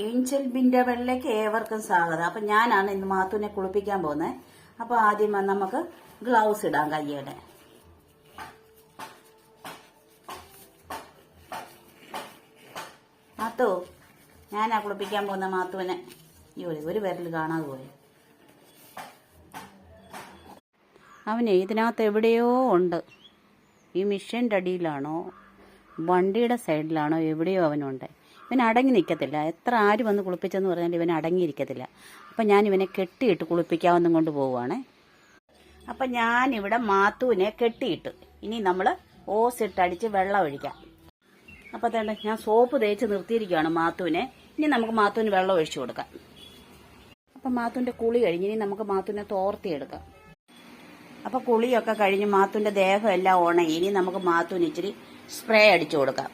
Angel ബിന്റെ വെള്ളയ്ക്ക് ഏവർക്കും സ്വാഗതം. അപ്പൊ ഞാനാണ് ഇന്ന് മാത്തുവിനെ കുളിപ്പിക്കാൻ പോകുന്നത്. അപ്പൊ ആദ്യം നമുക്ക് ഗ്ലൗസ് ഇടാം കയ്യുടെ. മാത്തു, ഞാനാ കുളിപ്പിക്കാൻ പോകുന്ന മാത്തുവിനെ. ഒരു വിരൽ കാണാതെ പോയി. അവന് ഇതിനകത്ത് എവിടെയോ ഉണ്ട്. ഈ മിഷ്യൻ്റെ അടിയിലാണോ വണ്ടിയുടെ സൈഡിലാണോ എവിടെയോ അവനുണ്ട്. ഇവൻ അടങ്ങി നിൽക്കത്തില്ല. എത്ര ആര് വന്ന് കുളിപ്പിച്ചെന്ന് പറഞ്ഞാൽ ഇവൻ അടങ്ങിയിരിക്കത്തില്ല. അപ്പം ഞാൻ ഇവനെ കെട്ടിയിട്ട് കുളിപ്പിക്കാമെന്നും കൊണ്ട് പോവുകയാണേ. അപ്പം ഞാനിവിടെ മാത്തുവിനെ കെട്ടിയിട്ട് ഇനി നമ്മൾ ഓസിട്ടടിച്ച് വെള്ളം ഒഴിക്കാം. അപ്പം അതേണ്ട ഞാൻ സോപ്പ് തേച്ച് നിർത്തിയിരിക്കുകയാണ് മാത്തുവിനെ. ഇനി നമുക്ക് മാത്തുവിന് വെള്ളം ഒഴിച്ചു കൊടുക്കാം. അപ്പം മാത്തുവിൻ്റെ കുളി കഴിഞ്ഞ് ഇനി നമുക്ക് മാത്തുവിനെ തോർത്തിയെടുക്കാം. അപ്പം കുളിയൊക്കെ കഴിഞ്ഞ് മാത്തുവിൻ്റെ ദേഹം എല്ലാം ഉണങ്ങി. ഇനി നമുക്ക് മാത്തുവിന് ഇച്ചിരി സ്പ്രേ അടിച്ചു കൊടുക്കാം.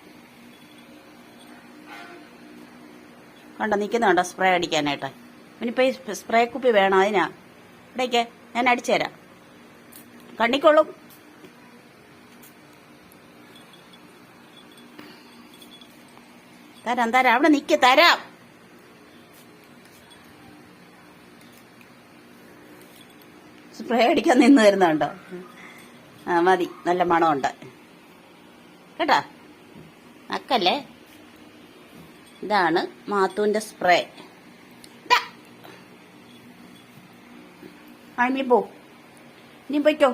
കണ്ടോ നിൽക്കുന്നുണ്ടോ സ്പ്രേ അടിക്കാനായിട്ട്. ഇനിയിപ്പോൾ ഈ സ്പ്രേ കുപ്പി വേണം. അതിനാ ഇടയ്ക്ക് ഞാൻ അടിച്ചുതരാം. കണ്ണിക്കൊള്ളും. തരാം തരാം, അവിടെ നിൽക്ക്, തരാം. സ്പ്രേ അടിക്കാൻ നിന്ന് തരുന്നുണ്ടോ? ആ മതി, നല്ല മണമുണ്ട് കേട്ടാ. നക്കല്ലേ. ഇതാണ് മാത്തുവിന്റെ സ്പ്രേ. നീ പോ, നീ പൊയ്ക്കോ.